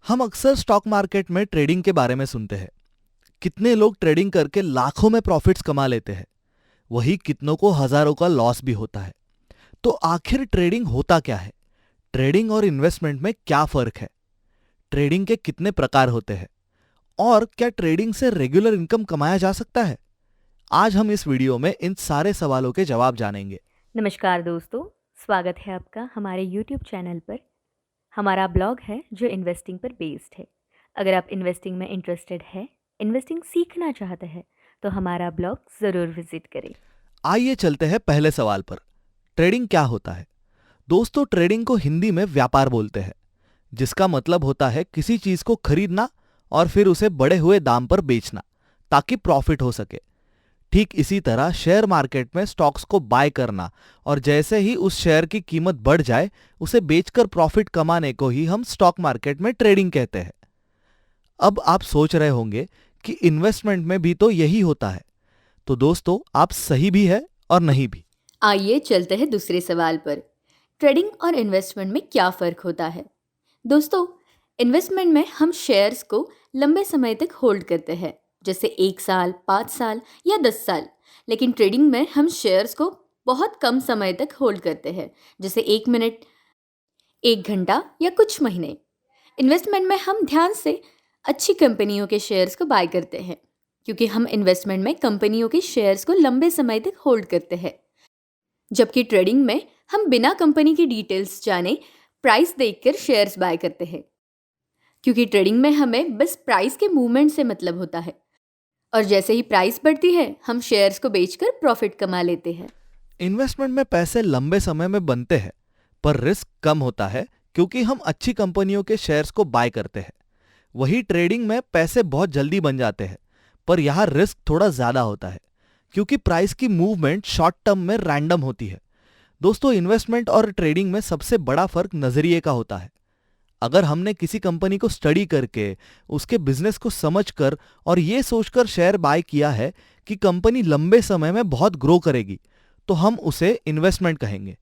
हम अक्सर stock market में ट्रेडिंग के बारे में सुनते हैं। कितने लोग ट्रेडिंग करके लाखों में प्रॉफिट्स कमा लेते हैं, वही कितनों को हजारों का लॉस भी होता है। तो आखिर ट्रेडिंग होता क्या है? ट्रेडिंग और इन्वेस्टमेंट में क्या फर्क है? ट्रेडिंग के कितने प्रकार होते हैं और क्या ट्रेडिंग से रेगुलर इनकम कमाया जा सकता है? आज हम इस वीडियो में इन सारे सवालों के जवाब जानेंगे। नमस्कार दोस्तों, स्वागत है आपका हमारे YouTube चैनल पर। हमारा ब्लॉग है जो इन्वेस्टिंग पर बेस्ड है। अगर आप इन्वेस्टिंग में इंटरेस्टेड है, इन्वेस्टिंग सीखना चाहते हैं तो हमारा ब्लॉग ज़रूर विजिट करें। आइए चलते हैं पहले सवाल पर। ट्रेडिंग क्या होता है? दोस्तों, ट्रेडिंग को हिंदी में व्यापार बोलते हैं, जिसका मतलब होता है किसी चीज को खरीदना और फिर उसे बढ़े हुए दाम पर बेचना ताकि प्रॉफिट हो सके। ठीक इसी तरह शेयर मार्केट में स्टॉक्स को बाय करना और जैसे ही उस शेयर की कीमत बढ़ जाए उसे बेचकर प्रॉफिट कमाने को ही हम स्टॉक मार्केट में ट्रेडिंग कहते हैं। अब आप सोच रहे होंगे कि इन्वेस्टमेंट में भी तो यही होता है। तो दोस्तों, आप सही भी है और नहीं भी। आइए चलते हैं दूसरे सवाल पर। ट्रेडिंग और इन्वेस्टमेंट में क्या फ़र्क होता है? दोस्तों, इन्वेस्टमेंट में हम शेयर्स को लंबे समय तक होल्ड करते हैं, जैसे 1 साल, 5 साल या 10 साल। लेकिन ट्रेडिंग में हम शेयर्स को बहुत कम समय तक होल्ड करते हैं, जैसे 1 मिनट, 1 घंटा या कुछ महीने। इन्वेस्टमेंट में हम ध्यान से अच्छी कंपनियों के शेयर्स को बाय करते हैं, क्योंकि हम इन्वेस्टमेंट में कंपनियों के शेयर्स को लंबे समय तक होल्ड करते हैं। जबकि ट्रेडिंग में हम बिना कंपनी की डिटेल्स जाने प्राइस देखकर शेयर्स बाय करते हैं, क्योंकि ट्रेडिंग में हमें बस प्राइस के मूवमेंट से मतलब होता है और जैसे ही प्राइस बढ़ती है हम शेयर्स को बेचकर प्रॉफिट कमा लेते हैं। इन्वेस्टमेंट में पैसे लंबे समय में बनते हैं, पर रिस्क कम होता है क्योंकि हम अच्छी कंपनियों के शेयर्स को बाय करते हैं। वही ट्रेडिंग में पैसे बहुत जल्दी बन जाते हैं, पर यहाँ रिस्क थोड़ा ज्यादा होता है क्योंकि प्राइस की मूवमेंट शॉर्ट टर्म में रैंडम होती है। दोस्तों, इन्वेस्टमेंट और ट्रेडिंग में सबसे बड़ा फर्क नजरिए का होता है। अगर हमने किसी कंपनी को स्टडी करके, उसके बिजनेस को समझकर और ये सोचकर शेयर बाय किया है कि कंपनी लंबे समय में बहुत ग्रो करेगी, तो हम उसे इन्वेस्टमेंट कहेंगे।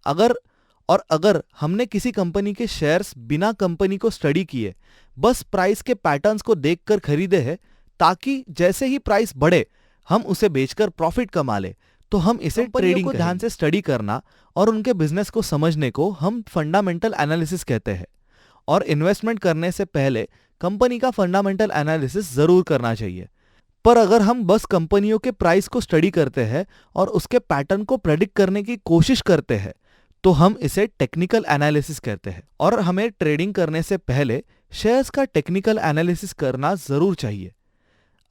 अगर हमने किसी कंपनी के शेयर्स बिना कंपनी को स्टडी किए, बस प्राइस के पैटर्न्स को देखकर खरीदे हैं ताकि जैसे ही प्राइस बढ़े हम उसे बेचकर प्रॉफिट कमा ले, तो हम इसे ट्रेडिंग को ध्यान से स्टडी करना और उनके बिजनेस को समझने को हम फंडामेंटल एनालिसिस कहते हैं। और इन्वेस्टमेंट करने से पहले कंपनी का फंडामेंटल एनालिसिस जरूर करना चाहिए। पर अगर हम बस कंपनियों के प्राइस को स्टडी करते हैं और उसके पैटर्न को प्रेडिक्ट करने की कोशिश करते हैं, तो हम इसे टेक्निकल एनालिसिस कहते हैं। और हमें ट्रेडिंग करने से पहले शेयर्स का टेक्निकल एनालिसिस करना जरूर चाहिए।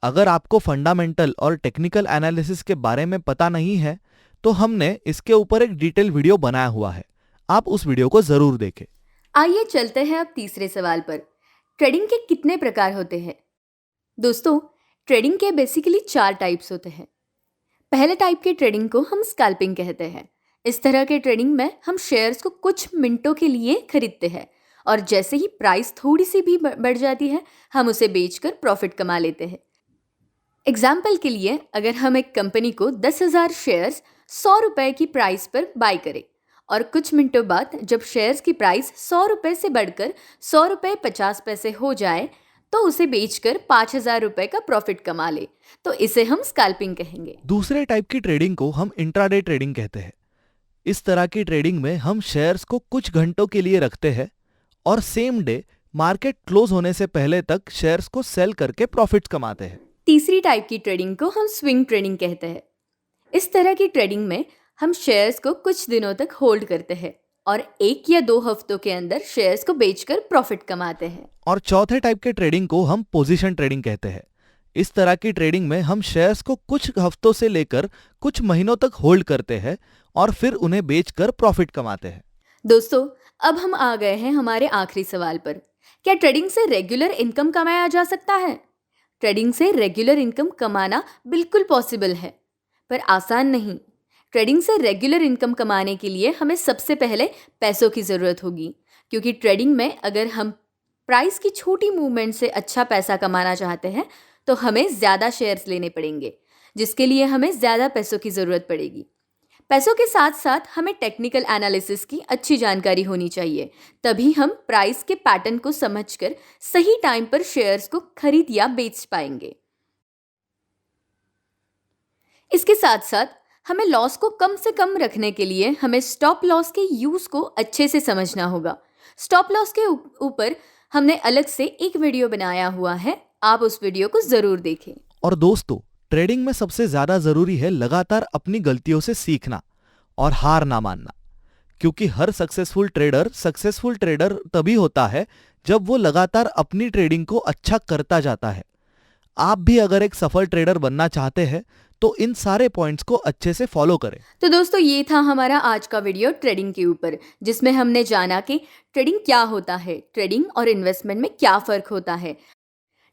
अगर आपको फंडामेंटल और टेक्निकल एनालिसिस के बारे में पता नहीं है, तो हमने इसके ऊपर एक डिटेल वीडियो बनाया हुआ है, आप उस वीडियो को जरूर देखें। आइए चलते हैं अब तीसरे सवाल पर। ट्रेडिंग के कितने प्रकार होते हैं? दोस्तों, ट्रेडिंग के बेसिकली 4 टाइप्स होते हैं। पहले टाइप के ट्रेडिंग को हम स्कैल्पिंग कहते हैं। इस तरह के ट्रेडिंग में हम शेयर्स को कुछ मिनटों के लिए खरीदते हैं और जैसे ही प्राइस थोड़ी सी भी बढ़ जाती है हम उसे बेचकर प्रॉफिट कमा लेते हैं। एग्जाम्पल के लिए, अगर हम एक कंपनी को 10,000 शेयर्स 100 रुपए की प्राइस पर बाय करें और कुछ मिनटों बाद जब शेयर्स की प्राइस 100 रुपए से बढ़कर 100 रुपए 50 पैसे हो जाए तो उसे बेचकर 5,000 रुपए का प्रॉफिट कमा ले, तो इसे हम स्कैल्पिंग कहेंगे। दूसरे टाइप की ट्रेडिंग को हम इंट्राडे ट्रेडिंग कहते हैं। इस तरह की ट्रेडिंग में हम शेयर्स को कुछ घंटों के लिए रखते हैं और सेम डे मार्केट क्लोज होने से पहले तक शेयर्स को सेल करके प्रॉफिट्स कमाते हैं। तीसरी टाइप की ट्रेडिंग को हम स्विंग ट्रेडिंग कहते हैं। इस तरह की ट्रेडिंग में हम शेयर्स को कुछ दिनों तक होल्ड करते हैं और 1 या 2 हफ्तों के अंदर शेयर्स को बेचकर प्रॉफिट कमाते हैं। और चौथे टाइप के ट्रेडिंग को हम पोजीशन ट्रेडिंग कहते हैं। इस तरह की ट्रेडिंग में हम शेयर्स को कुछ हफ्तों से लेकर कुछ महीनों तक होल्ड करते हैं और फिर उन्हें बेचकर प्रॉफिट कमाते हैं। दोस्तों, अब हम आ गए हैं हमारे आखिरी सवाल पर। क्या ट्रेडिंग से रेगुलर इनकम कमाया जा सकता है? ट्रेडिंग से रेगुलर इनकम कमाना बिल्कुल पॉसिबल है, पर आसान नहीं। ट्रेडिंग से रेगुलर इनकम कमाने के लिए हमें सबसे पहले पैसों की ज़रूरत होगी, क्योंकि ट्रेडिंग में अगर हम प्राइस की छोटी मूवमेंट से अच्छा पैसा कमाना चाहते हैं तो हमें ज़्यादा शेयर्स लेने पड़ेंगे, जिसके लिए हमें ज़्यादा पैसों की ज़रूरत पड़ेगी। पैसों के साथ साथ हमें टेक्निकल एनालिसिस की अच्छी जानकारी होनी चाहिए, तभी हम प्राइस के पैटर्न को समझकर सही टाइम पर शेयर्स को खरीद या बेच पाएंगे। इसके साथ साथ हमें लॉस को कम से कम रखने के लिए हमें स्टॉप लॉस के यूज को अच्छे से समझना होगा। स्टॉप लॉस के ऊपर हमने अलग से एक वीडियो बनाया हुआ है, आप उस वीडियो को जरूर देखें। और दोस्तों, ट्रेडिंग में सबसे ज्यादा जरूरी है लगातार अपनी गलतियों से सीखना और हार ना मानना, क्योंकि हर सक्सेसफुल ट्रेडर तभी होता है जब वो लगातार अपनी ट्रेडिंग को अच्छा करता जाता है। आप भी अगर एक सफल ट्रेडर बनना चाहते हैं तो इन सारे पॉइंट्स को अच्छे से फॉलो करें। तो दोस्तों, ये था हमारा आज का वीडियो ट्रेडिंग के ऊपर, जिसमें हमने जाना कि ट्रेडिंग क्या होता है, ट्रेडिंग और इन्वेस्टमेंट में क्या फर्क होता है,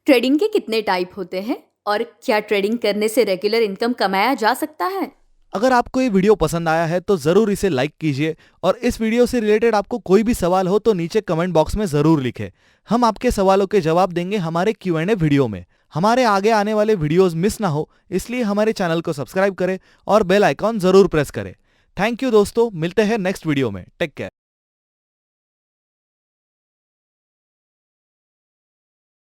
ट्रेडिंग के कितने टाइप होते हैं और क्या ट्रेडिंग करने से रेगुलर इनकम कमाया जा सकता है। अगर आपको ये वीडियो पसंद आया है तो जरूर इसे लाइक कीजिए, और इस वीडियो से रिलेटेड आपको कोई भी सवाल हो तो नीचे कमेंट बॉक्स में जरूर लिखें। हम आपके सवालों के जवाब देंगे हमारे Q&A वीडियो में। हमारे आगे आने वाले वीडियोस मिस ना हो, इसलिए हमारे चैनल को सब्सक्राइब करें और बेल आइकॉन जरूर प्रेस करें। थैंक यू दोस्तों, मिलते हैं नेक्स्ट वीडियो में। Take care.